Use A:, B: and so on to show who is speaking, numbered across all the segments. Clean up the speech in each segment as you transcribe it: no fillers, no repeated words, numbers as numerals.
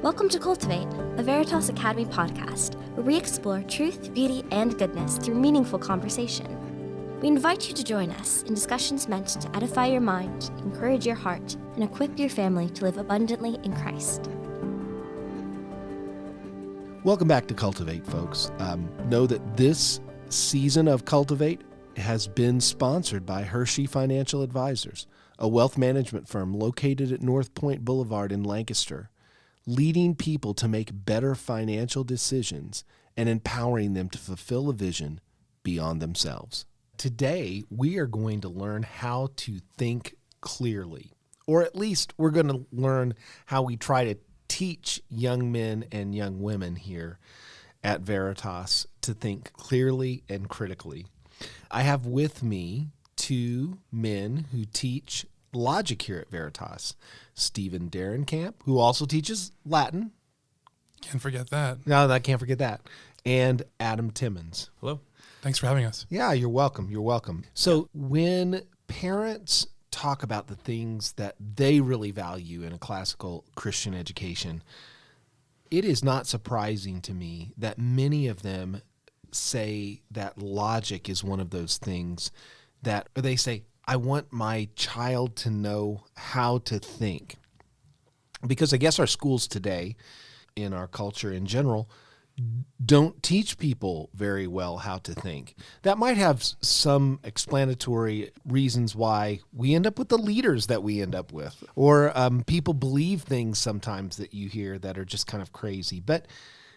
A: Welcome to Cultivate, a Veritas Academy podcast, where we explore truth, beauty, and goodness through meaningful conversation. We invite you to join us in discussions meant to edify your mind, encourage your heart, and equip your family to live abundantly in Christ.
B: Welcome back to Cultivate, folks. Know that this season of Cultivate has been sponsored by Hershey Financial Advisors, a wealth management firm located at North Point Boulevard in Lancaster, leading people to make better financial decisions and empowering them to fulfill a vision beyond themselves. Today, we are going to learn how to think clearly, or at least we're going to learn how we try to teach young men and young women here at Veritas to think clearly and critically. I have with me two men who teach logic here at Veritas. Stephen Darrenkamp, who also teaches Latin.
C: Can't forget that.
B: No, I can't forget that. And Adam Timmins.
D: Hello.
C: Thanks for having us.
B: Yeah, you're welcome. You're welcome. So when parents talk about the things that they really value in a classical Christian education, it is not surprising to me that many of them say that logic is one of those things that, or they say, I want my child to know how to think. Because I guess our schools today, in our culture in general, don't teach people very well how to think. That might have some explanatory reasons why we end up with the leaders that we end up with. Or people believe things sometimes that you hear that are just kind of crazy. But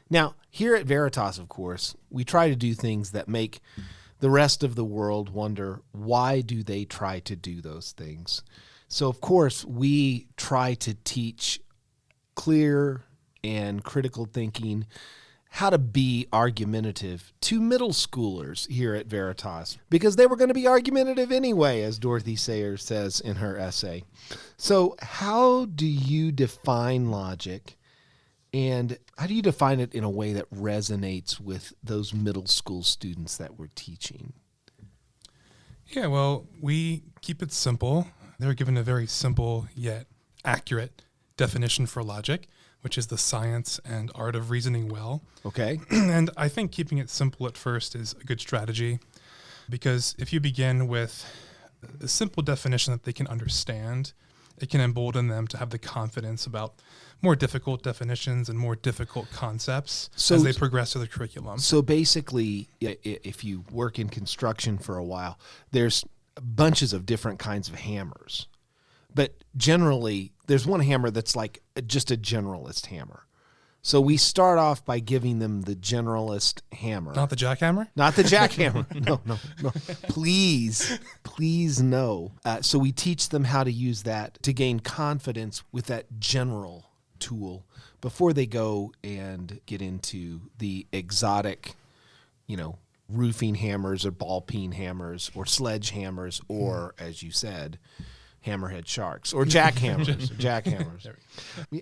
B: now, here at Veritas, of course, we try to do things that make the rest of the world wonder, why do they try to do those things? So, of course, we try to teach clear and critical thinking, how to be argumentative to middle schoolers here at Veritas, because they were going to be argumentative anyway, as Dorothy Sayers says in her essay. So how do you define logic, and how do you define it in a way that resonates with those middle school students that we're teaching?
C: Yeah, well, we keep it simple. They're given a very simple yet accurate definition for logic, which is the science and art of reasoning well.
B: Okay.
C: And I think keeping it simple at first is a good strategy, because if you begin with a simple definition that they can understand, it can embolden them to have the confidence about more difficult definitions and more difficult concepts as they progress through the curriculum.
B: So basically, if you work in construction for a while, there's bunches of different kinds of hammers. But generally, there's one hammer that's like just a generalist hammer. So we start off by giving them the generalist hammer.
C: Not the jackhammer?
B: Not the jackhammer. No. Please, no. So we teach them how to use that to gain confidence with that general tool before they go and get into the exotic, roofing hammers or ball peen hammers or sledgehammers or, as you said, hammerhead sharks or jackhammers.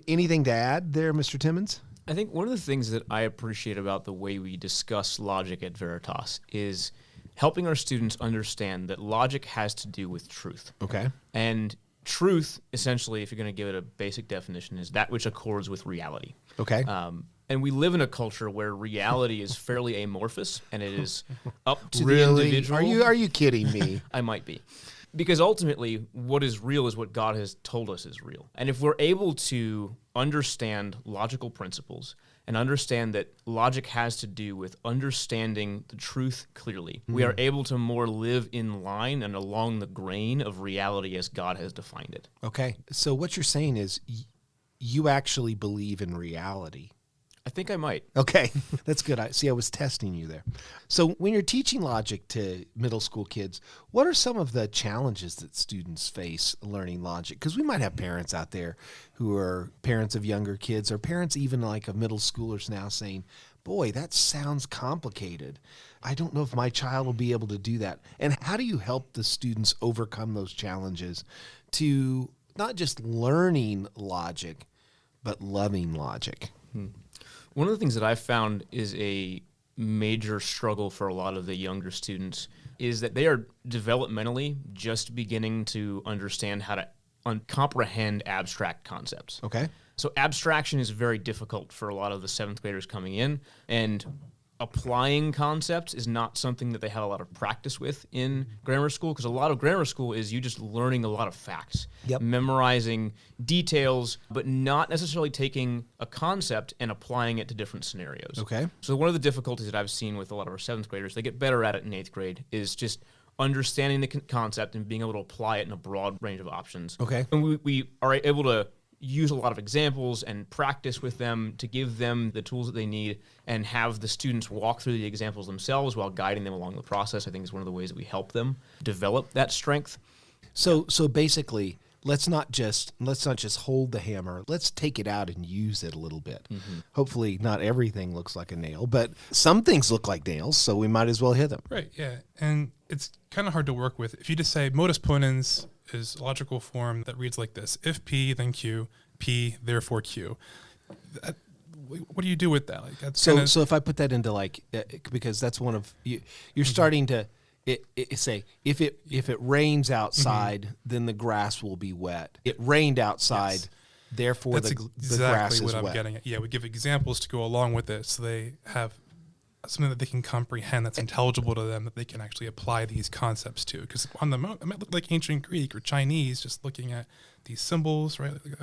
B: Anything to add there, Mr. Timmins?
D: I think one of the things that I appreciate about the way we discuss logic at Veritas is helping our students understand that logic has to do with truth.
B: Okay.
D: And truth, essentially, if you're going to give it a basic definition, is that which accords with reality.
B: Okay.
D: And we live in a culture where reality is fairly amorphous, and it is up to the individual.
B: Are you kidding me?
D: I might be. Because ultimately, what is real is what God has told us is real. And if we're able to understand logical principles and understand that logic has to do with understanding the truth clearly, we are able to more live in line and along the grain of reality as God has defined it.
B: Okay. So what you're saying is you actually believe in reality.
D: I think I might.
B: Okay, that's good. I was testing you there. So when you're teaching logic to middle school kids, what are some of the challenges that students face learning logic? Because we might have parents out there who are parents of younger kids or parents even like of middle schoolers now saying, boy, that sounds complicated. I don't know if my child will be able to do that. And how do you help the students overcome those challenges to not just learning logic, but loving logic?
D: One of the things that I've found is a major struggle for a lot of the younger students is that they are developmentally just beginning to understand how to comprehend abstract concepts.
B: Okay.
D: So abstraction is very difficult for a lot of the 7th graders coming in, and applying concepts is not something that they have a lot of practice with in grammar school, because a lot of grammar school is you just learning a lot of facts, memorizing details, but not necessarily taking a concept and applying it to different scenarios.
B: Okay.
D: So one of the difficulties that I've seen with a lot of our 7th graders, they get better at it in 8th grade, is just understanding the concept and being able to apply it in a broad range of options.
B: Okay.
D: And we are able to use a lot of examples and practice with them to give them the tools that they need, and have the students walk through the examples themselves while guiding them along the process. I think is one of the ways that we help them develop that strength.
B: So basically, let's not just hold the hammer. Let's take it out and use it a little bit. Mm-hmm. Hopefully not everything looks like a nail, but some things look like nails, so we might as well hit them.
C: Right, yeah. And it's kind of hard to work with. If you just say modus ponens is a logical form that reads like this: if P, then Q, P, therefore Q. What do you do with that? Like, that's
B: so if I put that into because that's one of you're starting to say if it rains outside, then the grass will be wet. It rained outside, therefore the grass is
C: what I'm
B: wet.
C: getting at. Yeah, we give examples to go along with it, so they have something that they can comprehend, that's intelligible to them, that they can actually apply these concepts to. Because on the it might look like ancient Greek or Chinese, just looking at these symbols, right? Like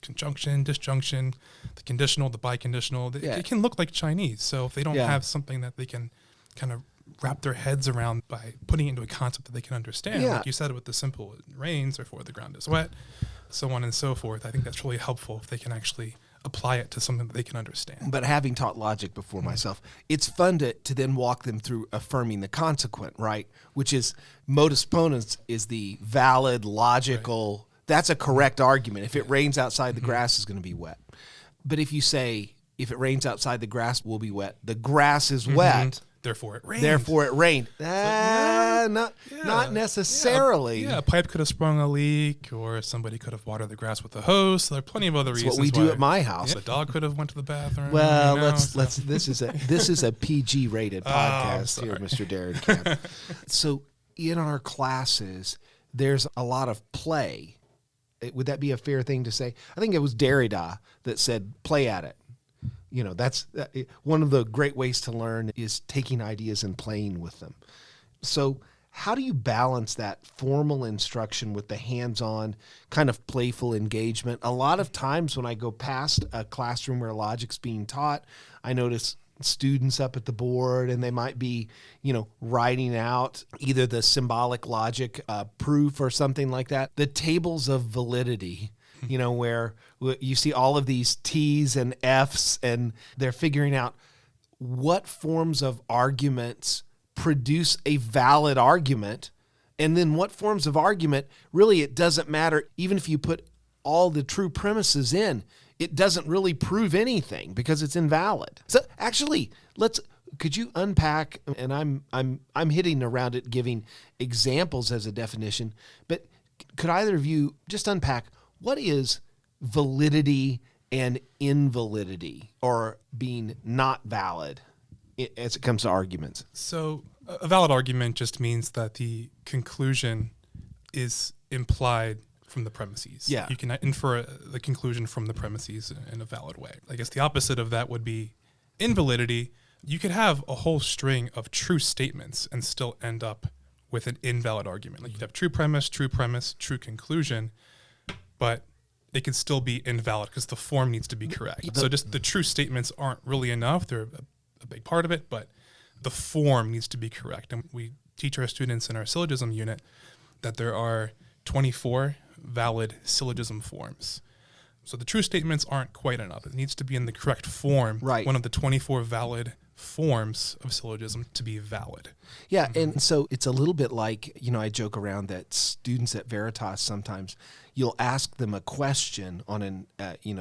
C: conjunction, disjunction, the conditional, the biconditional. It can look like Chinese. So if they don't have something that they can kind of wrap their heads around by putting it into a concept that they can understand, like you said with the simple, it rains, therefore the ground is wet, so on and so forth. I think that's really helpful if they can actually apply it to something that they can understand.
B: But having taught logic before myself, it's fun to then walk them through affirming the consequent, right? Which is modus ponens is the valid, logical, that's a correct argument. If it rains outside, the grass is going to be wet. But if you say, if it rains outside, the grass will be wet, the grass is wet,
C: therefore it rained.
B: Therefore it rained. Not necessarily.
C: A pipe could have sprung a leak, or somebody could have watered the grass with a hose. So there are plenty of other reasons.
B: That's what we do at my house.
C: The dog could have went to the bathroom.
B: Well, let's. This is a PG rated podcast here, Mr. Darrenkamp. So in our classes, there's a lot of play. Would that be a fair thing to say? I think it was Derrida that said, "Play at it." You know, that's one of the great ways to learn is taking ideas and playing with them. So how do you balance that formal instruction with the hands-on kind of playful engagement? A lot of times when I go past a classroom where logic's being taught, I notice students up at the board, and they might be, writing out either the symbolic logic proof or something like that. The tables of validity, where you see all of these T's and F's, and they're figuring out what forms of arguments produce a valid argument, and then what forms of argument, really it doesn't matter. Even if you put all the true premises in, it doesn't really prove anything because it's invalid. So actually, could you unpack, and I'm hitting around it, giving examples as a definition, but could either of you just unpack what is validity and invalidity, or being not valid as it comes to arguments?
C: So a valid argument just means that the conclusion is implied from the premises.
B: Yeah.
C: You can infer the conclusion from the premises in a valid way. I guess the opposite of that would be invalidity. You could have a whole string of true statements and still end up with an invalid argument. Like you'd have true premise, true conclusion, but it could still be invalid because the form needs to be correct. So just the true statements aren't really enough. They're a big part of it, but the form needs to be correct. And we teach our students in our syllogism unit that there are 24 valid syllogism forms. So the true statements aren't quite enough. It needs to be in the correct form,
B: right?
C: One of the 24 valid forms of syllogism to be valid.
B: Yeah, and so it's a little bit like, I joke around that students at Veritas, sometimes you'll ask them a question on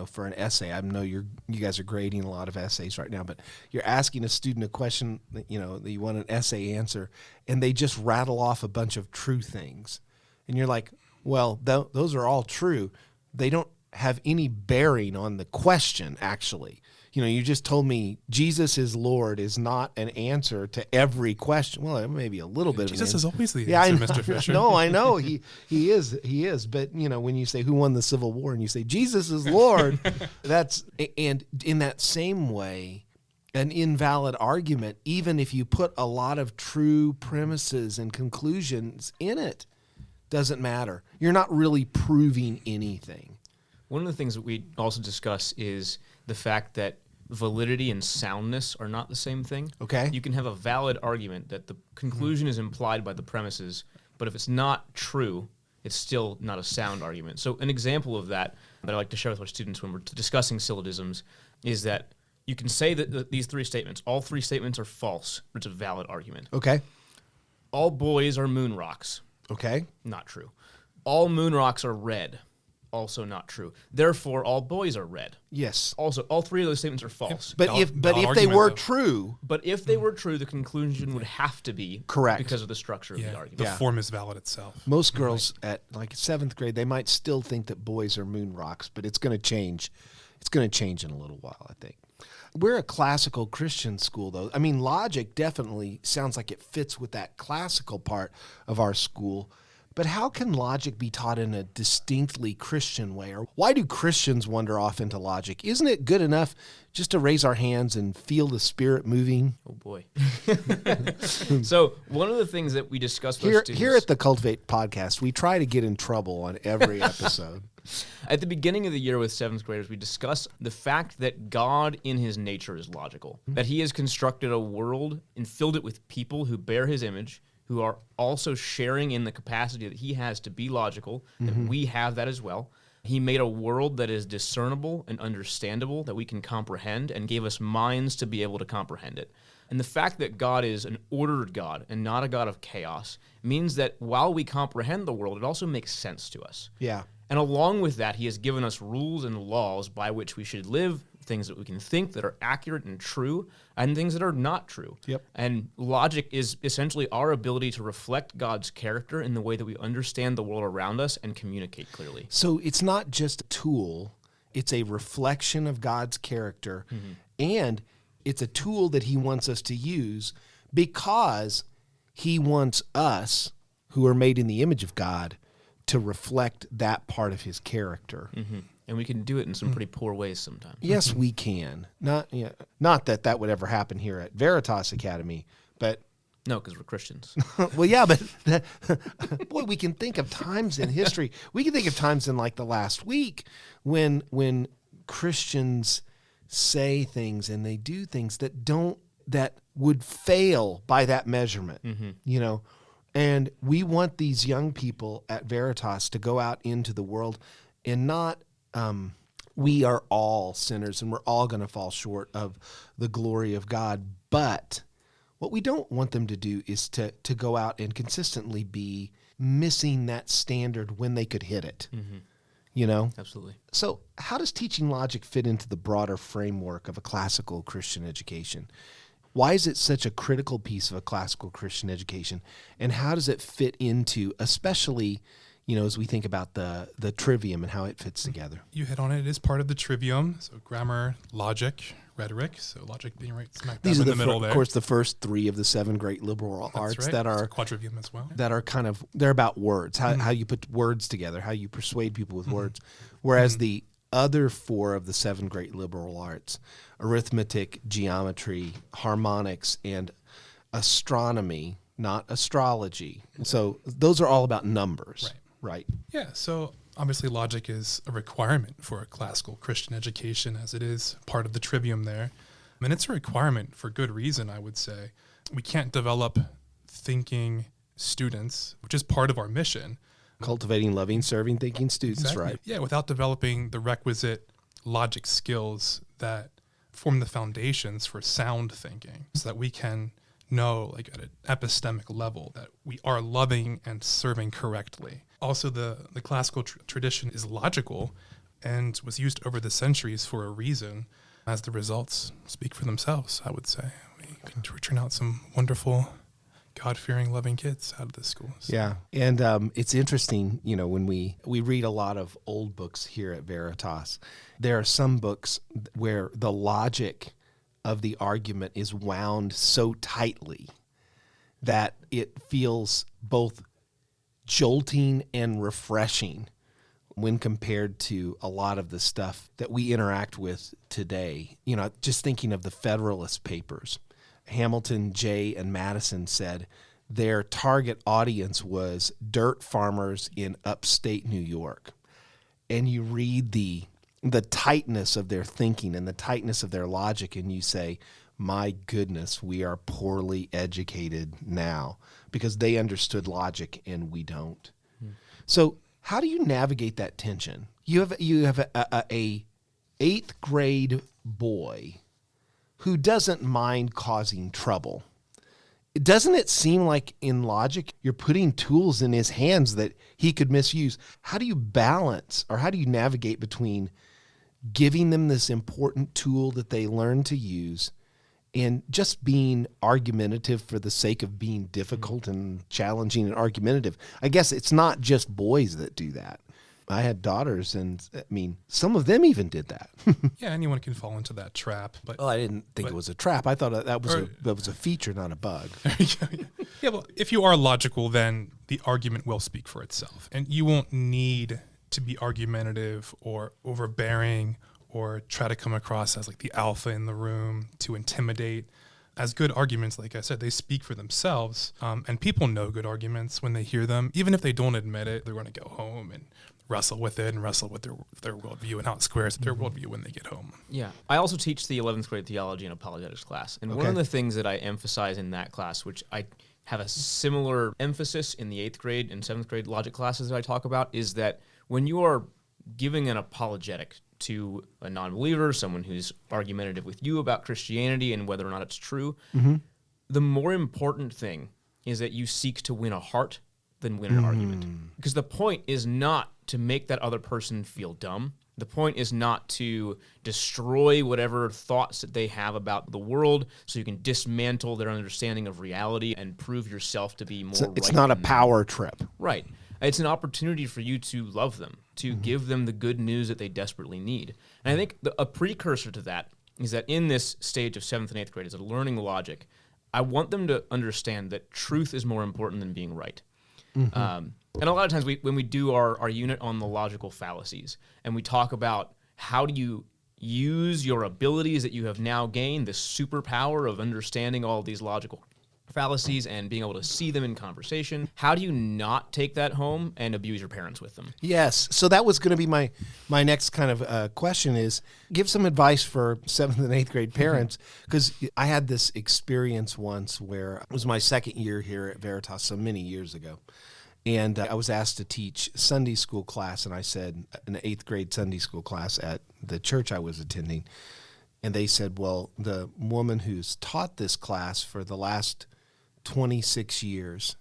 B: for an essay. I know you guys are grading a lot of essays right now, but you're asking a student a question, that you want an essay answer, and they just rattle off a bunch of true things. And you're like, well, those are all true. They don't have any bearing on the question, actually. You just told me Jesus is Lord is not an answer to every question. Well, maybe a little bit
C: Jesus
B: of an
C: is
B: answer.
C: always the
B: Yeah,
C: answer, Mr. Fisher.
B: No, I know he is. But when you say who won the Civil War and you say Jesus is Lord, and in that same way, an invalid argument, even if you put a lot of true premises and conclusions in it, doesn't matter. You're not really proving anything.
D: One of the things that we also discuss is the fact that validity and soundness are not the same thing.
B: Okay.
D: You can have a valid argument that the conclusion is implied by the premises, but if it's not true, it's still not a sound argument. So an example of that I like to share with our students when we're discussing syllogisms is that you can say that these three statements, all three statements are false, but it's a valid argument.
B: Okay.
D: All boys are moon rocks.
B: Okay.
D: Not true. All moon rocks are red. Also not true. Therefore, all boys are red.
B: Yes.
D: Also, all three of those statements are false.
B: But if they were true,
D: But if they were true, the conclusion would have to be
B: correct
D: because of the structure of the argument.
C: The form is valid itself.
B: Most girls at like 7th grade, they might still think that boys are moon rocks, but it's going to change. It's going to change in a little while, I think. We're a classical Christian school, though. I mean, logic definitely sounds like it fits with that classical part of our school. But how can logic be taught in a distinctly Christian way? Or why do Christians wander off into logic? Isn't it good enough just to raise our hands and feel the Spirit moving?
D: Oh, boy. So one of the things that we discuss with students...
B: Here at the Cultivate podcast, we try to get in trouble on every episode.
D: At the beginning of the year with 7th graders, we discuss the fact that God in his nature is logical, that he has constructed a world and filled it with people who bear his image, who are also sharing in the capacity that he has to be logical, that we have that as well. He made a world that is discernible and understandable, that we can comprehend, and gave us minds to be able to comprehend it. And the fact that God is an ordered God and not a God of chaos means that while we comprehend the world, it also makes sense to us.
B: Yeah.
D: And along with that, he has given us rules and laws by which we should live, things that we can think that are accurate and true, and things that are not true.
B: Yep.
D: And logic is essentially our ability to reflect God's character in the way that we understand the world around us and communicate clearly.
B: So it's not just a tool, it's a reflection of God's character, and it's a tool that he wants us to use because he wants us, who are made in the image of God, to reflect that part of his character.
D: And we can do it in some pretty poor ways sometimes.
B: Yes, we can. Not that would ever happen here at Veritas Academy, but
D: No, because we're Christians.
B: well, yeah, but boy, we can think of times in history. We can think of times in like the last week when Christians say things and they do things that would fail by that measurement. And we want these young people at Veritas to go out into the world and not. We are all sinners and we're all going to fall short of the glory of God. But what we don't want them to do is to go out and consistently be missing that standard when they could hit it.
D: Absolutely.
B: So how does teaching logic fit into the broader framework of a classical Christian education? Why is it such a critical piece of a classical Christian education? And how does it fit into, especially, as we think about the Trivium and how it fits together?
C: You hit on it. It is part of the Trivium. So grammar, logic, rhetoric. So logic being right smack dab in the middle there.
B: Of course, the first three of the 7 great liberal arts
C: right.
B: that are
C: quadrivium as well.
B: That are they're about words, how you put words together, how you persuade people with words. Whereas the other 4 of the 7 great liberal arts, arithmetic, geometry, harmonics, and astronomy, not astrology. So those are all about numbers. Right.
C: Yeah, so obviously logic is a requirement for a classical Christian education, as it is part of the Trivium there. And it's a requirement for good reason, I would say. We can't develop thinking students, which is part of our mission.
B: Cultivating, loving, serving, thinking students,
C: Exactly.
B: right?
C: Yeah, without developing the requisite logic skills that form the foundations for sound thinking, so that we can know, like at an epistemic level, that we are loving and serving correctly. Also, the classical tradition is logical and was used over the centuries for a reason, as the results speak for themselves, I would say. We can turn out some wonderful God-fearing, loving kids out of this school. So.
B: Yeah. And it's interesting, when we read a lot of old books here at Veritas, there are some books where the logic of the argument is wound so tightly that it feels both jolting and refreshing when compared to a lot of the stuff that we interact with today. Just thinking of the Federalist Papers, Hamilton, Jay, and Madison said their target audience was dirt farmers in upstate New York. And you read the tightness of their thinking and the tightness of their logic, and you say, my goodness, we are poorly educated now, because they understood logic and we don't. So how do you navigate that tension? You have a 8th grade boy who doesn't mind causing trouble. Doesn't it seem like in logic you're putting tools in his hands that he could misuse? How do you balance, or how do you navigate between giving them this important tool that they learn to use and just being argumentative for the sake of being difficult and challenging and argumentative? I guess it's not just boys that do that. I had daughters, and some of them even did that.
C: Yeah, anyone can fall into that trap. But
B: I didn't think it was a trap. I thought that was a feature, not a bug.
C: Yeah, well, if you are logical, then the argument will speak for itself, and you won't need to be argumentative or overbearing or try to come across as like the alpha in the room to intimidate. As good arguments, like I said, they speak for themselves, and people know good arguments when they hear them. Even if they don't admit it, they're going to go home and wrestle with it and wrestle with their worldview and how it squares with their worldview when they get home.
D: Yeah. I also teach the 11th grade theology and apologetics class. And one of the things that I emphasize in that class, which I have a similar emphasis in the 8th grade and 7th grade logic classes that I talk about, is that when you are giving an apologetic to a non-believer, someone who's argumentative with you about Christianity and whether or not it's true, the more important thing is that you seek to win a heart than win an argument. Because the point is not to make that other person feel dumb. The point is not to destroy whatever thoughts that they have about the world so you can dismantle their understanding of reality and prove yourself to be more right.
B: It's not a power trip.
D: Right. It's an opportunity for you to love them, to give them the good news that they desperately need. And I think a precursor to that is that in this stage of 7th and 8th grade, as they're learning logic, I want them to understand that truth is more important than being right. And a lot of times when we do our unit on the logical fallacies, and we talk about how do you use your abilities that you have now gained, the superpower of understanding all of these logical fallacies and being able to see them in conversation, how do you not take that home and abuse your parents with them?
B: Yes. So that was going to be my next kind of question, is give some advice for 7th and 8th grade parents, because I had this experience once where it was my second year here at Veritas, so many years ago. And I was asked to teach Sunday school class, and I said, an 8th grade Sunday school class at the church I was attending. And they said, well, the woman who's taught this class for the last 26 years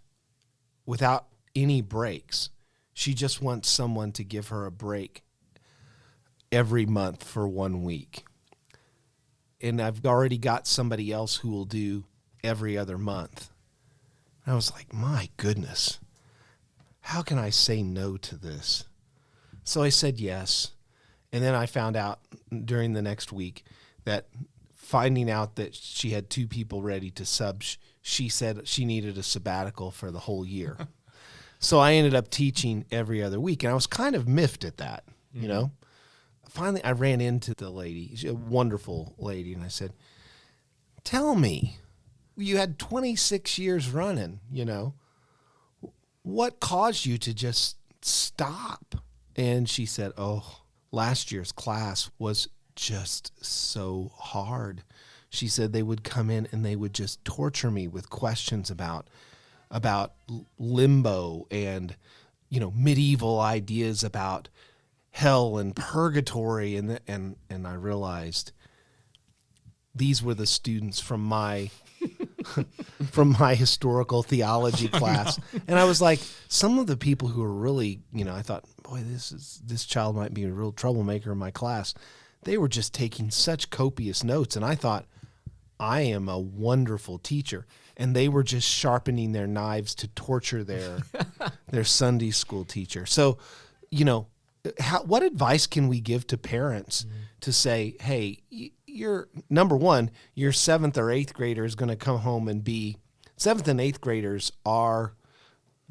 B: without any breaks, she just wants someone to give her a break every month for 1 week. And I've already got somebody else who will do every other month. And I was like, my goodness, how can I say no to this? So I said yes. And then I found out during the next week that finding out that she had 2 people ready to sub, she said she needed a sabbatical for the whole year. So I ended up teaching every other week, and I was kind of miffed at that, you know. Finally, I ran into the lady, she's a wonderful lady, and I said, tell me, you had 26 years running, you know. What caused you to just stop? And she said, oh, last year's class was just so hard. She said they would come in and they would just torture me with questions about limbo and, you know, medieval ideas about hell and purgatory. And I realized these were the students from my from my historical theology class. And I was like, some of the people who are really, you know, I thought, boy, this child might be a real troublemaker in my class. They were just taking such copious notes. And I thought, I am a wonderful teacher. And they were just sharpening their knives to torture their Sunday school teacher. So, what advice can we give to parents to say, hey, you're number one, your 7th or 8th grader is going to come home and be 7th and 8th graders are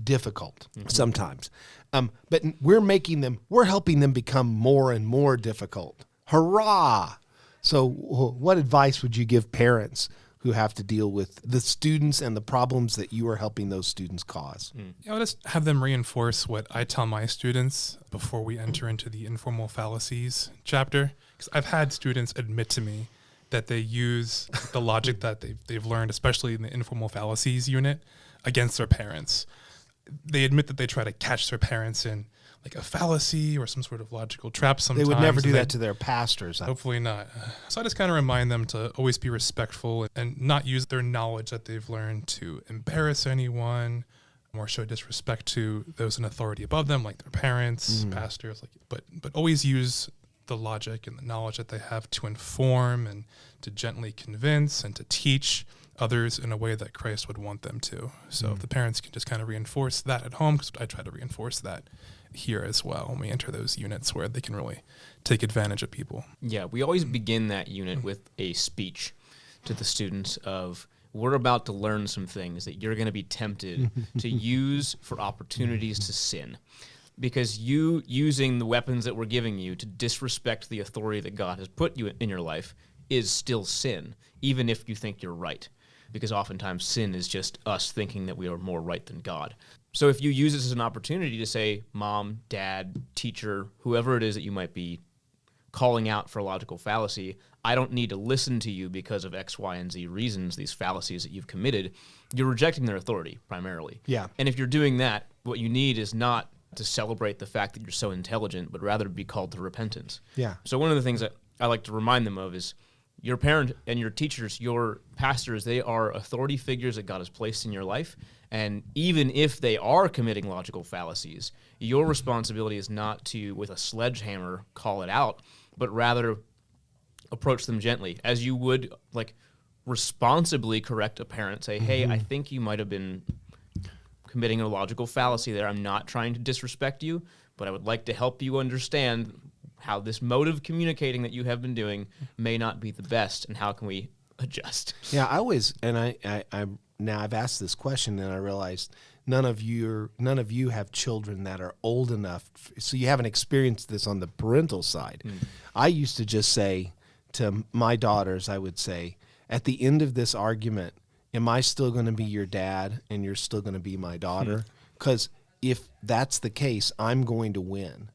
B: difficult sometimes. But we're helping them become more and more difficult. Hurrah! So what advice would you give parents who have to deal with the students and the problems that you are helping those students cause?
C: I'll just have them reinforce what I tell my students before we enter into the informal fallacies chapter. Because I've had students admit to me that they use the logic that they've learned, especially in the informal fallacies unit, against their parents. They admit that they try to catch their parents in like a fallacy or some sort of logical trap sometimes.
B: They would never do that to their pastors.
C: Hopefully not. So I just kind of remind them to always be respectful and not use their knowledge that they've learned to embarrass anyone or show disrespect to those in authority above them, like their parents, pastors. But always use the logic and the knowledge that they have to inform and to gently convince and to teach others in a way that Christ would want them to. So if the parents can just kind of reinforce that at home, because I try to reinforce that here as well when we enter those units where they can really take advantage of people.
D: Yeah, we always begin that unit with a speech to the students of, we're about to learn some things that you're going to be tempted to use for opportunities to sin. Because you using the weapons that we're giving you to disrespect the authority that God has put you in your life is still sin, even if you think you're right. Because oftentimes sin is just us thinking that we are more right than God. So if you use this as an opportunity to say, mom, dad, teacher, whoever it is that you might be calling out for a logical fallacy, I don't need to listen to you because of X, Y, and Z reasons, these fallacies that you've committed, you're rejecting their authority primarily.
B: Yeah.
D: And if you're doing that, what you need is not to celebrate the fact that you're so intelligent, but rather to be called to repentance.
B: Yeah.
D: So one of the things that I like to remind them of is your parent and your teachers, your pastors, they are authority figures that God has placed in your life. And even if they are committing logical fallacies, your responsibility is not to, with a sledgehammer, call it out, but rather approach them gently, as you would like responsibly correct a parent. Say, hey, I think you might have been committing a logical fallacy there. I'm not trying to disrespect you, but I would like to help you understand how this mode of communicating that you have been doing may not be the best, and how can we adjust?
B: Yeah, I always, and I now I've asked this question, and I realized none of you have children that are old enough, so you haven't experienced this on the parental side. I used to just say to my daughters, I would say, at the end of this argument, am I still going to be your dad and you're still going to be my daughter? Because if that's the case, I'm going to win.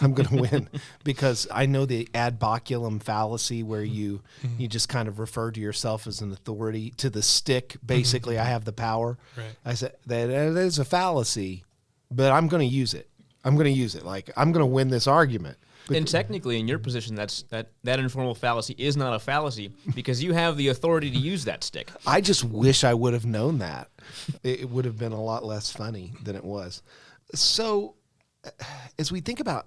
B: I'm going to win because I know the ad baculum fallacy where you just kind of refer to yourself as an authority to the stick. Basically, I have the power.
C: Right.
B: I said that is a fallacy, but I'm going to use it. I'm going to use it. Like, I'm going to win this argument.
D: And technically, in your position, that informal fallacy is not a fallacy because you have the authority to use that stick.
B: I just wish I would have known that. It would have been a lot less funny than it was. So, as we think about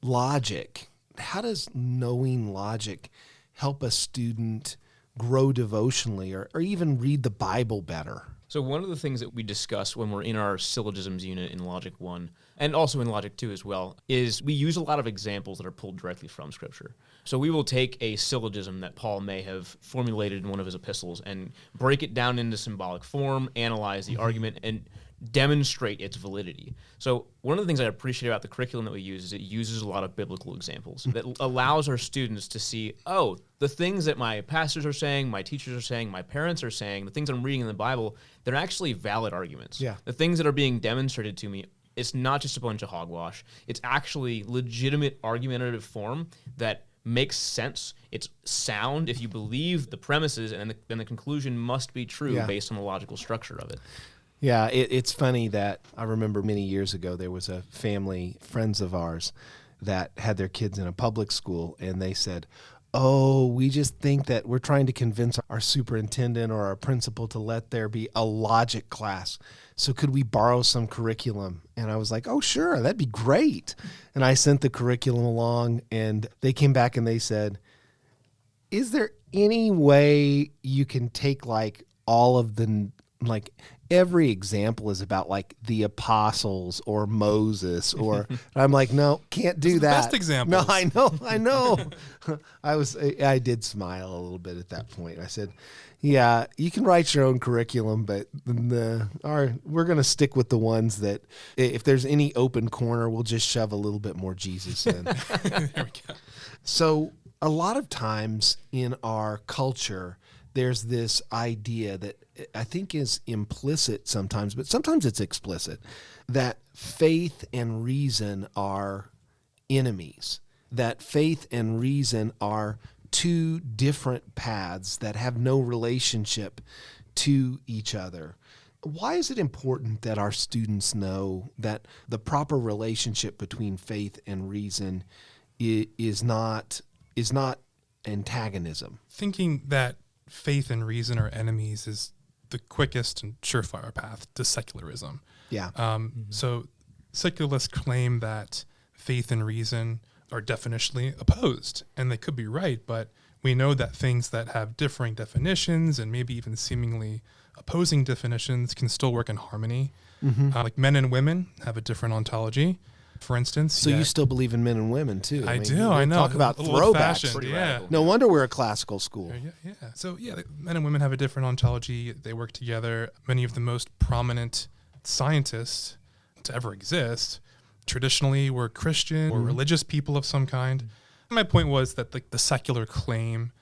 B: logic, how does knowing logic help a student grow devotionally or even read the Bible better?
D: So one of the things that we discuss when we're in our syllogisms unit in Logic 1, and also in Logic 2 as well, is we use a lot of examples that are pulled directly from Scripture. So we will take a syllogism that Paul may have formulated in one of his epistles and break it down into symbolic form, analyze the argument, and demonstrate its validity. So one of the things I appreciate about the curriculum that we use is it uses a lot of biblical examples that allows our students to see, oh, the things that my pastors are saying, my teachers are saying, my parents are saying, the things I'm reading in the Bible, they're actually valid arguments.
B: Yeah.
D: The things that are being demonstrated to me, it's not just a bunch of hogwash. It's actually legitimate argumentative form that makes sense. It's sound if you believe the premises, and the conclusion must be true based on the logical structure of it.
B: Yeah, it's funny that I remember many years ago there was a family, friends of ours, that had their kids in a public school, and they said, oh, we just think that we're trying to convince our superintendent or our principal to let there be a logic class. So could we borrow some curriculum? And I was like, oh, sure, that'd be great. And I sent the curriculum along, and they came back and they said, Is there any way you can take like all of the, like every example is about like the apostles or Moses or I'm like, no, can't do that.
C: Best examples.
B: No, I know. I did smile a little bit at that point. I said, yeah, you can write your own curriculum, but we're going to stick with the ones that if there's any open corner, we'll just shove a little bit more Jesus in.
C: There we go.
B: So a lot of times in our culture, there's this idea that I think is implicit sometimes, but sometimes it's explicit, that faith and reason are enemies, that faith and reason are two different paths that have no relationship to each other. Why is it important that our students know that the proper relationship between faith and reason is not antagonism?
C: Thinking that faith and reason are enemies is the quickest and surefire path to secularism.
B: Yeah.
C: So secularists claim that faith and reason are definitionally opposed, and they could be right, but we know that things that have differing definitions and maybe even seemingly opposing definitions can still work in harmony. Like men and women have a different ontology, for instance.
B: So you still believe in men and women too?
C: I do.
B: you
C: I know.
B: Talk about
C: A little
B: throwbacks.
C: old-fashioned, yeah.
B: No wonder we're a classical school.
C: Yeah. So men and women have a different ontology. They work together. Many of the most prominent scientists to ever exist traditionally were Christian or religious people of some kind. My point was that the secular claim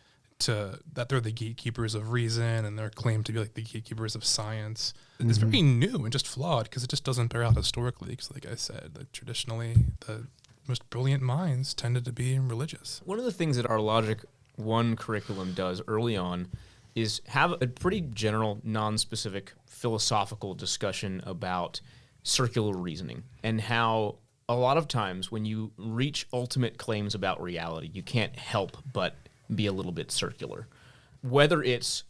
C: that they're the gatekeepers of reason and their claim to be like the gatekeepers of science is very new and just flawed because it just doesn't bear out historically. Because like I said, that traditionally the most brilliant minds tended to be religious.
D: One of the things that our Logic 1 curriculum does early on is have a pretty general, non-specific philosophical discussion about circular reasoning and how a lot of times when you reach ultimate claims about reality, you can't help but be a little bit circular. Whether it's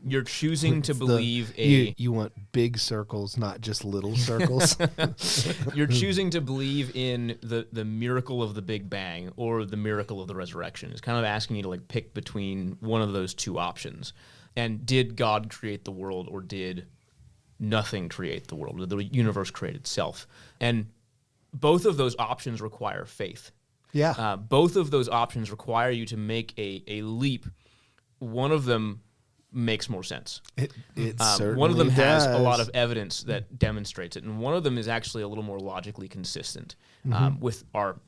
D: you're choosing to believe
B: you want big circles, not just little circles.
D: You're choosing to believe in the miracle of the Big Bang or the miracle of the resurrection. It's kind of asking you to like pick between one of those two options. And did God create the world or did nothing create the world? Did the universe create itself? And both of those options require faith.
B: Yeah.
D: Both of those options require you to make a leap. One of them makes more sense.
B: It certainly
D: one of them has
B: does.
D: a lot of evidence that demonstrates it, and one of them is actually a little more logically consistent with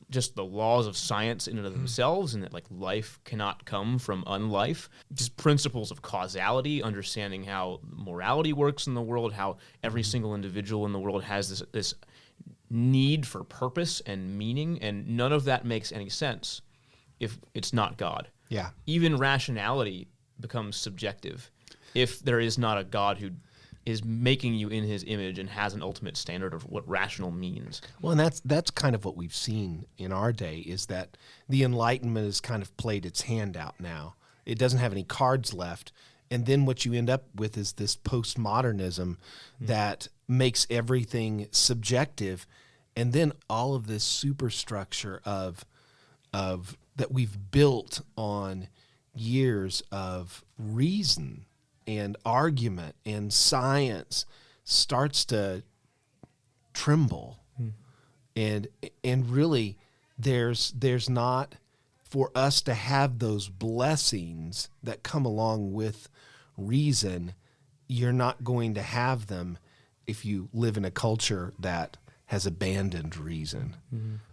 D: just the laws of science in and of themselves, and that like life cannot come from unlife. Just principles of causality, understanding how morality works in the world, how every single individual in the world has this need for purpose and meaning, and none of that makes any sense if it's not God.
B: Yeah.
D: Even rationality becomes subjective if there is not a God who is making you in his image and has an ultimate standard of what rational means.
B: Well, and that's kind of what we've seen in our day, is that the Enlightenment has kind of played its hand out now. It doesn't have any cards left. And then what you end up with is this postmodernism that makes everything subjective, and then all of this superstructure of that we've built on years of reason and argument and science starts to tremble. And really there's not, for us to have those blessings that come along with reason, you're not going to have them if you live in a culture that has abandoned reason.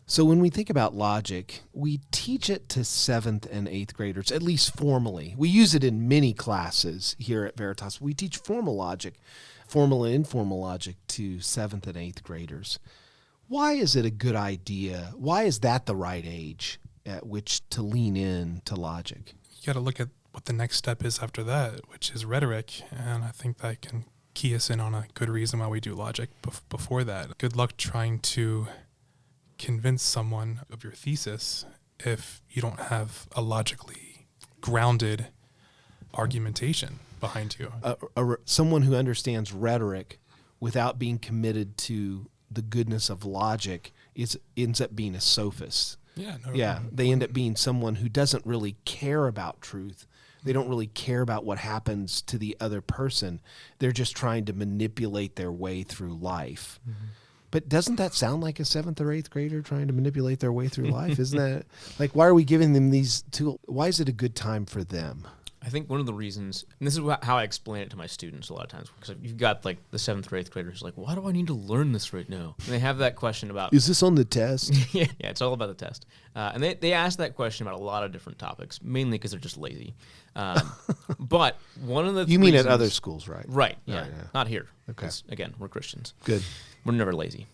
B: So when we think about logic, we teach it to 7th and 8th graders, at least formally. We use it in many classes here at Veritas. We teach formal logic, formal and informal logic to 7th and 8th graders. Why is it a good idea? Why is that the right age at which to lean in to logic?
C: You got to look at what the next step is after that, which is rhetoric, and I think that can key us in on a good reason why we do logic before that. Good luck trying to convince someone of your thesis if you don't have a logically grounded argumentation behind you.
B: Someone who understands rhetoric without being committed to the goodness of logic ends up being a sophist.
C: Yeah. No,
B: Yeah, they end up being someone who doesn't really care about truth. They don't really care about what happens to the other person. They're just trying to manipulate their way through life. Mm-hmm. But doesn't that sound like a 7th or 8th grader trying to manipulate their way through life? Isn't that like, why are we giving them these tools? Why is it a good time for them?
D: I think one of the reasons, and this is how I explain it to my students a lot of times, because you've got like the 7th or 8th graders like, why do I need to learn this right now? And they have that question about,
B: is this on the test?
D: yeah, it's all about the test. And they ask that question about a lot of different topics, mainly because they're just lazy. But one of the
B: You mean at other schools, right?
D: Right, yeah.
B: Right, yeah.
D: Not here.
B: Okay.
D: Again, we're Christians.
B: Good.
D: We're never lazy.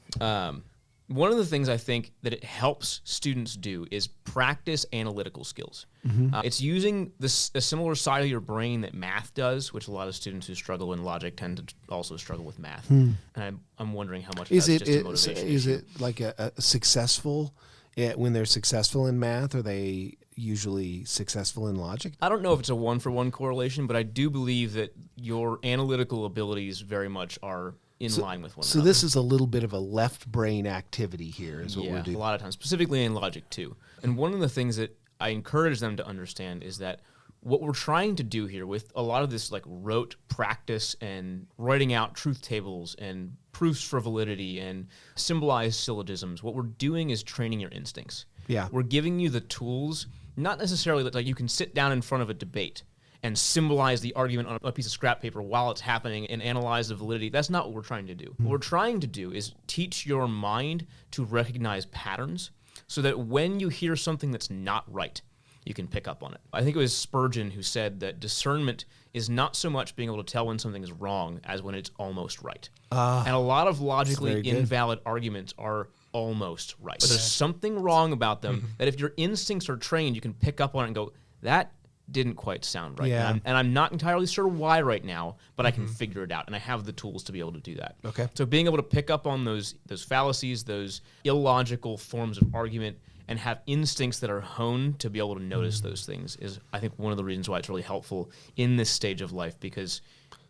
D: One of the things I think that it helps students do is practice analytical skills. Mm-hmm. It's using a similar side of your brain that math does, which a lot of students who struggle in logic tend to also struggle with math. And I'm wondering how much that's just a motivation
B: Is
D: issue.
B: it like a successful, when they're successful in math, are they usually successful in logic?
D: I don't know if it's a one-for-one correlation, but I do believe that your analytical abilities very much are in line with one another.
B: So this is a little bit of a left brain activity here is what we're doing.
D: A lot of times, specifically in logic too. And one of the things that I encourage them to understand is that what we're trying to do here with a lot of this like rote practice and writing out truth tables and proofs for validity and symbolized syllogisms, what we're doing is training your instincts.
B: Yeah.
D: We're giving you the tools, not necessarily that like you can sit down in front of a debate and symbolize the argument on a piece of scrap paper while it's happening and analyze the validity. That's not what we're trying to do. What we're trying to do is teach your mind to recognize patterns so that when you hear something that's not right, you can pick up on it. I think it was Spurgeon who said that discernment is not so much being able to tell when something is wrong as when it's almost right. And a lot of logically invalid arguments are almost right. But there's something wrong about them that if your instincts are trained, you can pick up on it and go, that didn't quite sound right.
B: Yeah.
D: And I'm not entirely sure why right now, but I can figure it out, and I have the tools to be able to do that.
B: Okay.
D: So being able to pick up on those fallacies, those illogical forms of argument, and have instincts that are honed to be able to notice those things is, I think, one of the reasons why it's really helpful in this stage of life, because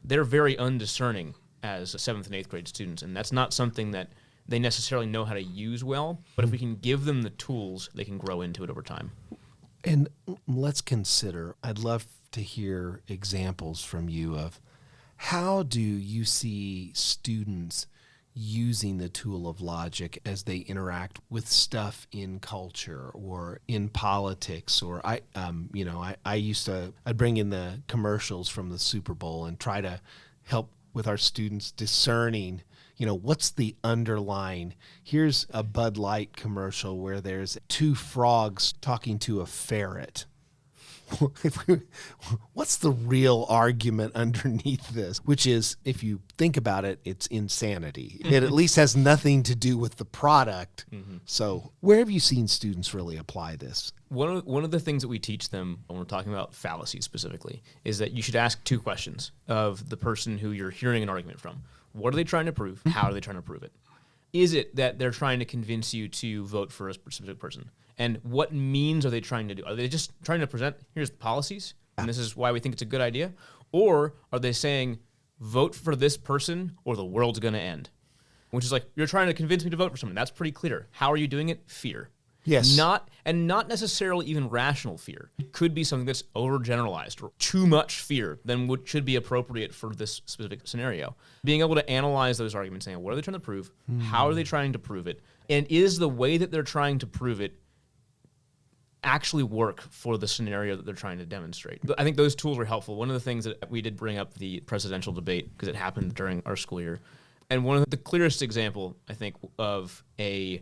D: they're very undiscerning as 7th and 8th grade students, and that's not something that they necessarily know how to use well, but if we can give them the tools, they can grow into it over time.
B: And let's consider, I'd love to hear examples from you of how do you see students using the tool of logic as they interact with stuff in culture or in politics, or I'd bring in the commercials from the Super Bowl and try to help with our students discerning, what's the underlying. Here's a Bud Light commercial where there's 2 frogs talking to a ferret. What's the real argument underneath this? Which is, if you think about it, it's insanity. It at least has nothing to do with the product. So where have you seen students really apply this?
D: One of the things that we teach them when we're talking about fallacies specifically is that you should ask 2 questions of the person who you're hearing an argument from. What are they trying to prove? How are they trying to prove it? Is it that they're trying to convince you to vote for a specific person? And what means are they trying to do? Are they just trying to present, here's the policies, and this is why we think it's a good idea? Or are they saying, vote for this person or the world's going to end? Which is like, you're trying to convince me to vote for someone. That's pretty clear. How are you doing it? Fear.
B: Yes.
D: Not necessarily even rational fear. It could be something that's overgeneralized or too much fear than what should be appropriate for this specific scenario. Being able to analyze those arguments, saying, what are they trying to prove? How are they trying to prove it? And is the way that they're trying to prove it actually work for the scenario that they're trying to demonstrate? I think those tools were helpful. One of the things that we did bring up the presidential debate because it happened during our school year. And one of the clearest example, I think, of I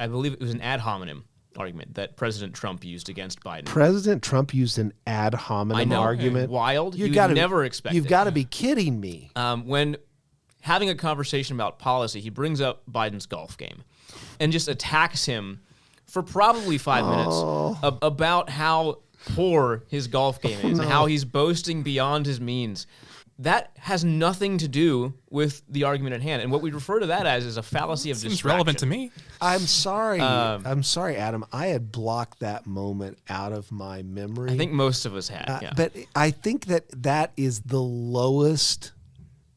D: believe it was an ad hominem argument that President Trump used against Biden.
B: President Trump used an ad hominem argument?
D: Wild. You'd never expect it.
B: You've got to be kidding me.
D: When having a conversation about policy, he brings up Biden's golf game and just attacks him for probably 5 minutes about how poor his golf game is and how he's boasting beyond his means. That has nothing to do with the argument at hand. And what we refer to that as is a fallacy of distraction.
C: Seems relevant to me.
B: I'm sorry, Adam. I had blocked that moment out of my memory.
D: I think most of us had, yeah.
B: But I think that is the lowest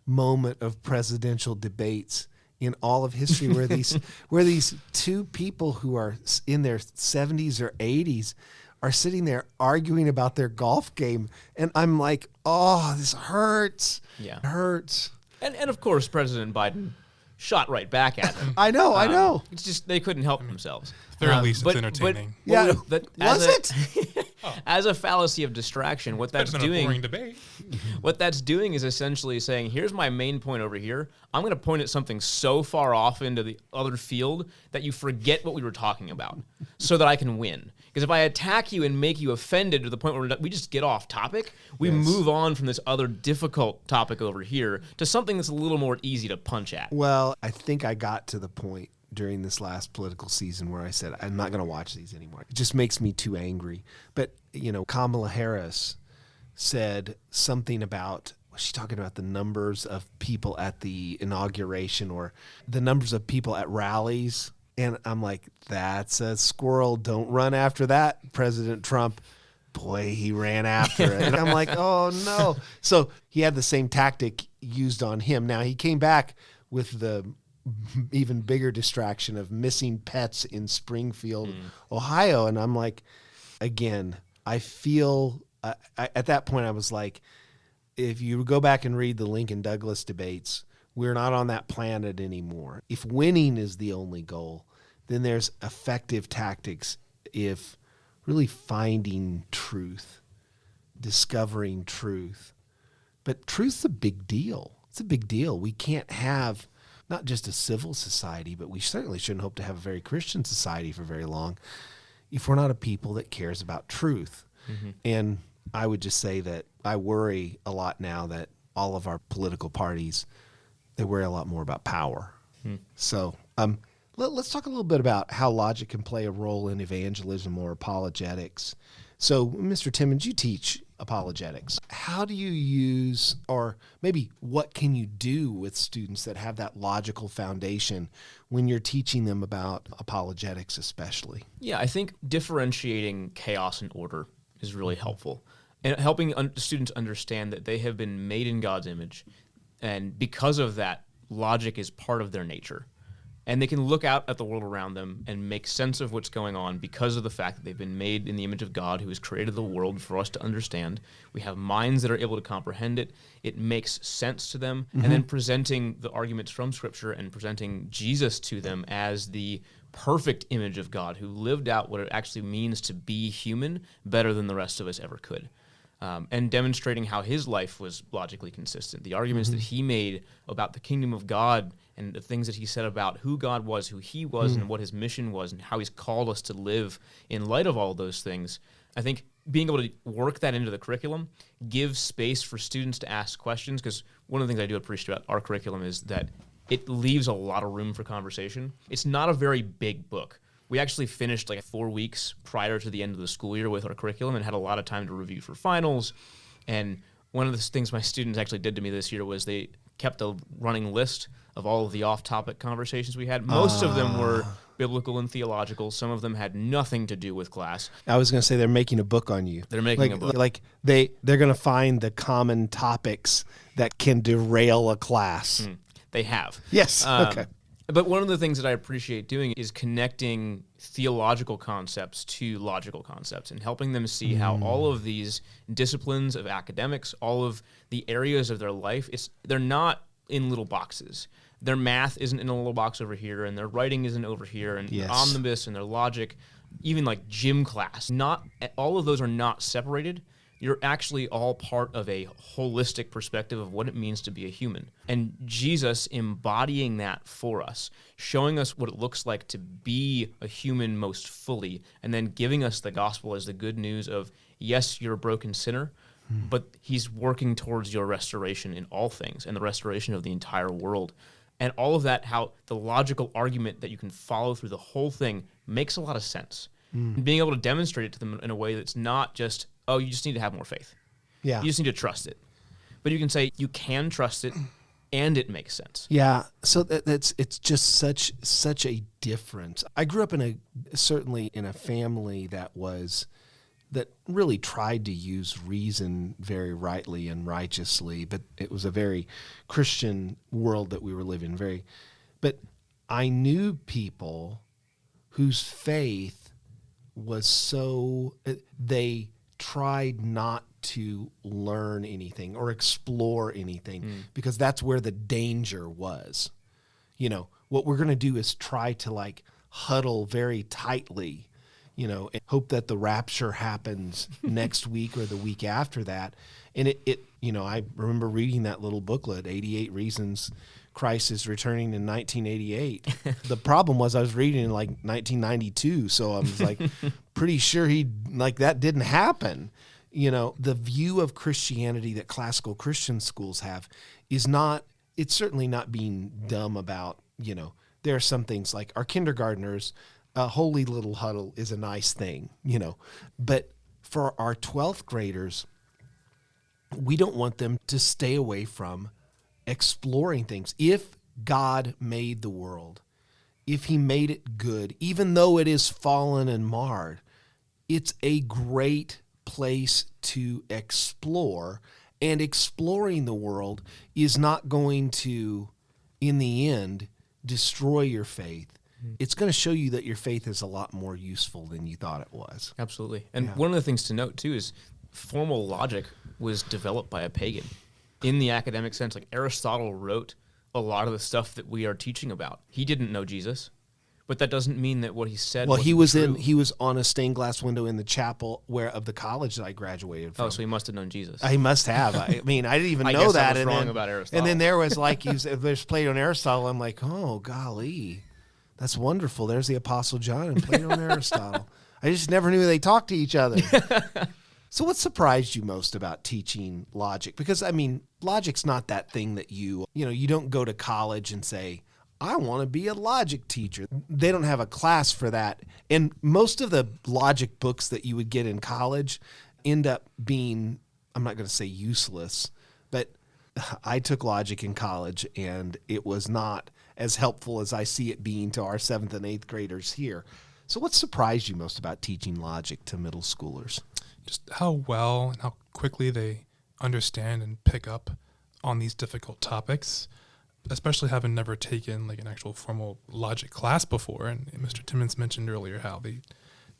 B: moment of presidential debates in all of history where these two people who are in their 70s or 80s are sitting there arguing about their golf game. And I'm like, oh, this hurts.
D: Yeah.
B: It hurts.
D: And of course, President Biden shot right back at them.
B: I know.
D: It's just they couldn't help themselves.
C: Very least it's entertaining.
B: Yeah.
D: Was it? As a fallacy of distraction, what that's
C: It's been a boring
D: doing,
C: debate.
D: what that's doing is essentially saying, here's my main point over here. I'm going to point at something so far off into the other field that you forget what we were talking about so that I can win. Because if I attack you and make you offended to the point where we just get off topic, we move on from this other difficult topic over here to something that's a little more easy to punch at.
B: Well, I think I got to the point during this last political season where I said, I'm not going to watch these anymore. It just makes me too angry. But, Kamala Harris said something about, was she talking about the numbers of people at the inauguration or the numbers of people at rallies? And I'm like, that's a squirrel. Don't run after that, President Trump. Boy, he ran after it. And I'm like, oh, no. So he had the same tactic used on him. Now, he came back with the even bigger distraction of missing pets in Springfield, Ohio. And I'm like, again, I feel at that point I was like, if you go back and read the Lincoln Douglas debates, we're not on that planet anymore. If winning is the only goal, then there's effective tactics if really finding truth, discovering truth. But truth's a big deal. It's a big deal. We can't have not just a civil society, but we certainly shouldn't hope to have a very Christian society for very long if we're not a people that cares about truth. Mm-hmm. And I would just say that I worry a lot now that all of our political parties, they worry a lot more about power. So let's talk a little bit about how logic can play a role in evangelism or apologetics. So, Mr. Timmins, you teach apologetics. How do you use, or maybe what can you do with students that have that logical foundation when you're teaching them about apologetics especially?
D: Yeah, I think differentiating chaos and order is really helpful. And helping students understand that they have been made in God's image, and because of that, logic is part of their nature. And they can look out at the world around them and make sense of what's going on because of the fact that they've been made in the image of God who has created the world for us to understand. We have minds that are able to comprehend it. It makes sense to them. And then presenting the arguments from Scripture and presenting Jesus to them as the perfect image of God who lived out what it actually means to be human better than the rest of us ever could. And demonstrating how his life was logically consistent. The arguments that he made about the kingdom of God and the things that he said about who God was, who he was, and what his mission was, and how he's called us to live in light of all those things. I think being able to work that into the curriculum gives space for students to ask questions, because one of the things I do appreciate about our curriculum is that it leaves a lot of room for conversation. It's not a very big book. We actually finished like 4 weeks prior to the end of the school year with our curriculum and had a lot of time to review for finals. And one of the things my students actually did to me this year was they kept a running list of all of the off-topic conversations we had. Most of them were biblical and theological. Some of them had nothing to do with class.
B: I was going to say they're making a book on you.
D: They're making a book.
B: Like they're going to find the common topics that can derail a class.
D: They have.
B: Yes. Okay.
D: But one of the things that I appreciate doing is connecting theological concepts to logical concepts and helping them see how all of these disciplines of academics, all of the areas of their life, they're not in little boxes. Their math isn't in a little box over here, and their writing isn't over here, and their omnibus and their logic, even like gym class. Not all of those are not separated. You're actually all part of a holistic perspective of what it means to be a human. And Jesus embodying that for us, showing us what it looks like to be a human most fully, and then giving us the gospel as the good news of, yes, you're a broken sinner, but he's working towards your restoration in all things and the restoration of the entire world. And all of that, how the logical argument that you can follow through the whole thing makes a lot of sense. And being able to demonstrate it to them in a way that's not just, oh, you just need to have more faith.
B: Yeah.
D: You just need to trust it. But you can say you can trust it and it makes sense.
B: Yeah. So it's just such a difference. I grew up certainly in a family that really tried to use reason very rightly and righteously, but it was a very Christian world that we were living, very But I knew people whose faith was so, they tried not to learn anything or explore anything because that's where the danger was. You know, what we're going to do is try to like huddle very tightly, you know, and hope that the rapture happens next week or the week after that. And it, you know, I remember reading that little booklet, 88 Reasons Christ is Returning in 1988. The problem was I was reading in like 1992. So I was like pretty sure that didn't happen. You know, the view of Christianity that classical Christian schools have is not, it's certainly not being dumb about, you know, there are some things like our kindergartners, a holy little huddle is a nice thing, you know, but for our 12th graders, we don't want them to stay away from exploring things. If God made the world, if he made it good, even though it is fallen and marred, it's a great place to explore, and exploring the world is not going to, in the end, destroy your faith. It's going to show you that your faith is a lot more useful than you thought it was.
D: Absolutely. And one of the things to note, too, is formal logic was developed by a pagan in the academic sense. Like Aristotle wrote a lot of the stuff that we are teaching about. He didn't know Jesus, but that doesn't mean that what he said
B: Well, he was
D: true.
B: he was on a stained glass window in the chapel of the college that I graduated from.
D: Oh, so he must have known Jesus.
B: He must have. I mean, I didn't even
D: I
B: know
D: guess
B: that.
D: I was wrong about Aristotle.
B: And then there was like, there's Plato and Aristotle. I'm like, oh, golly, that's wonderful. There's the Apostle John and Plato and Aristotle. I just never knew they talked to each other. So what surprised you most about teaching logic? Because, I mean, logic's not that thing that you don't go to college and say, I want to be a logic teacher. They don't have a class for that. And most of the logic books that you would get in college end up being, I'm not going to say useless, but I took logic in college and it was not as helpful as I see it being to our 7th and 8th graders here. So what surprised you most about teaching logic to middle schoolers?
C: Just how well and how quickly they understand and pick up on these difficult topics, especially having never taken like an actual formal logic class before. And Mr. Timmins mentioned earlier how they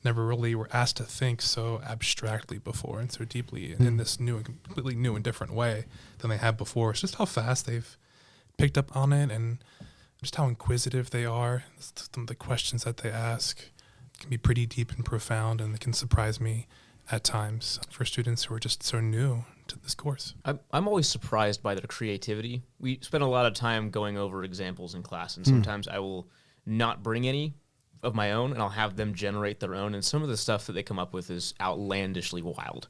C: never really were asked to think so abstractly before and so deeply in this new and completely new and different way than they had before. It's just how fast they've picked up on it and just how inquisitive they are. Some of the questions that they ask can be pretty deep and profound, and they can surprise me at times for students who are just so new to this course.
D: I'm always surprised by their creativity. We spend a lot of time going over examples in class, and sometimes I will not bring any of my own, and I'll have them generate their own, and some of the stuff that they come up with is outlandishly wild.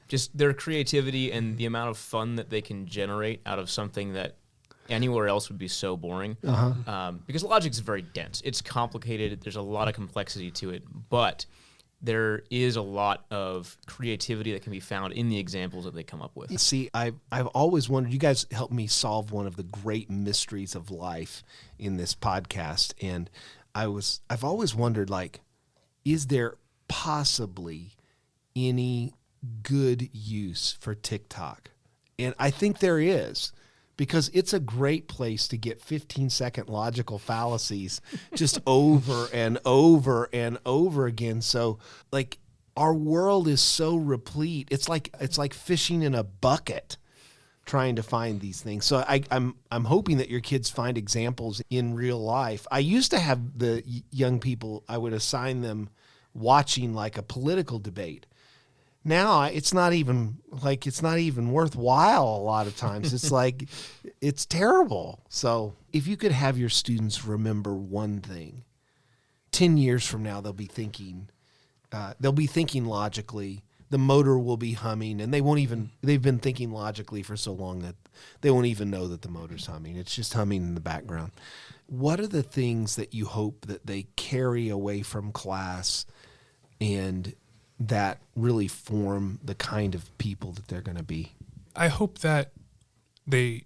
D: Just their creativity and the amount of fun that they can generate out of something that anywhere else would be so boring. Because logic is very dense. It's complicated. There's a lot of complexity to it, but there is a lot of creativity that can be found in the examples that they come up with.
B: See, I've always wondered, you guys helped me solve one of the great mysteries of life in this podcast. And I've always wondered, like, is there possibly any good use for TikTok? And I think there is, because it's a great place to get 15-second logical fallacies just over and over and over again. So, like, our world is so replete. It's like fishing in a bucket trying to find these things. So I'm hoping that your kids find examples in real life. I used to have the young people, I would assign them watching like a political debate. Now it's not even worthwhile a lot of times. It's like, it's terrible. So if you could have your students remember one thing, 10 years from now, they'll be thinking logically, the motor will be humming, and they've been thinking logically for so long that they won't even know that the motor's humming. It's just humming in the background. What are the things that you hope that they carry away from class and that really form the kind of people that they're going to be?
C: I hope that they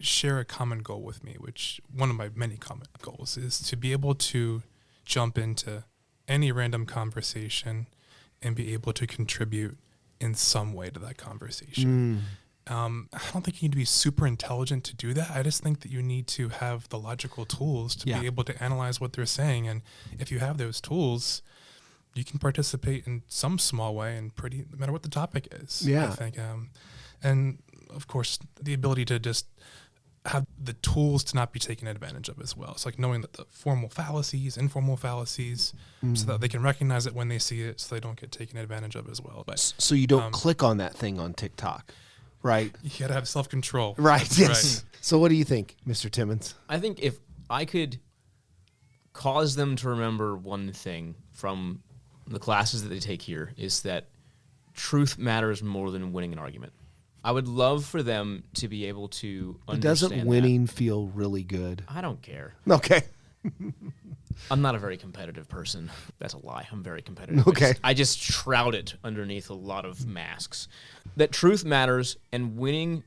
C: share a common goal with me, which one of my many common goals is to be able to jump into any random conversation and be able to contribute in some way to that conversation. I don't think you need to be super intelligent to do that. I just think that you need to have the logical tools to be able to analyze what they're saying. And if you have those tools, you can participate in some small way and no matter what the topic is.
B: Yeah.
C: I think. And of course, the ability to just have the tools to not be taken advantage of as well. It's like knowing that the formal fallacies, informal fallacies, so that they can recognize it when they see it so they don't get taken advantage of as well. But
B: So you don't click on that thing on TikTok, right?
C: you got to have self-control.
B: Right,
C: That's
B: yes. So what do you think, Mr. Timmins?
D: I think if I could cause them to remember one thing from the classes that they take here is that truth matters more than winning an argument. I would love for them to be able to understand
B: Doesn't winning feel really good?
D: I don't care.
B: Okay.
D: I'm not a very competitive person. That's a lie. I'm very competitive.
B: Okay.
D: I just shroud it underneath a lot of masks. That truth matters, and winning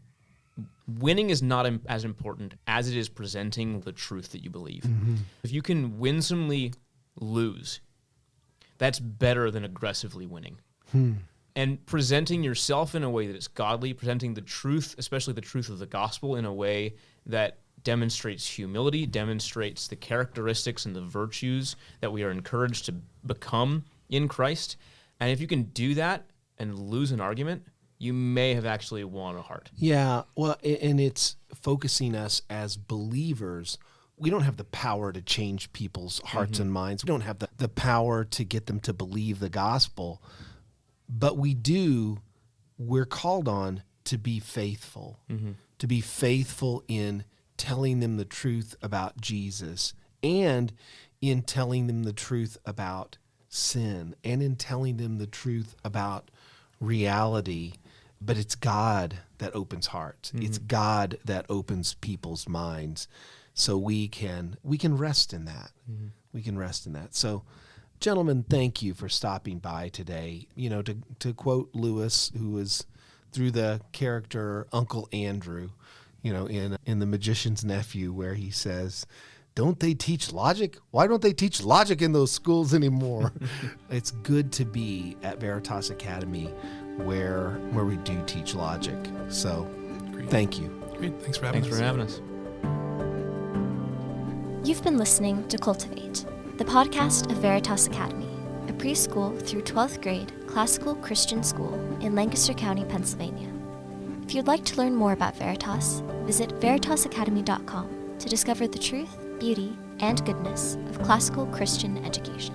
D: is not as important as it is presenting the truth that you believe. Mm-hmm. If you can winsomely lose, that's better than aggressively winning. And presenting yourself in a way that is godly, presenting the truth, especially the truth of the gospel, in a way that demonstrates humility, demonstrates the characteristics and the virtues that we are encouraged to become in Christ. And if you can do that and lose an argument, you may have actually won a heart.
B: Yeah, well, and it's focusing us as believers. We don't have the power to change people's hearts and minds. We don't have the power to get them to believe the gospel. But we're called on to be faithful, to be faithful in telling them the truth about Jesus and in telling them the truth about sin and in telling them the truth about reality. But it's God that opens hearts. It's God that opens people's minds. So we can rest in that. We can rest in that. So, gentlemen, thank you for stopping by today. You know, to quote Lewis, who was through the character Uncle Andrew, you know, in The Magician's Nephew, where he says, "Don't they teach logic? Why don't they teach logic in those schools anymore?" It's good to be at Veritas Academy where we do teach logic. So, thank you.
C: Great. Thanks for having us.
A: You've been listening to Cultivate, the podcast of Veritas Academy, a preschool through 12th grade classical Christian school in Lancaster County, Pennsylvania. If you'd like to learn more about Veritas, visit veritasacademy.com to discover the truth, beauty, and goodness of classical Christian education.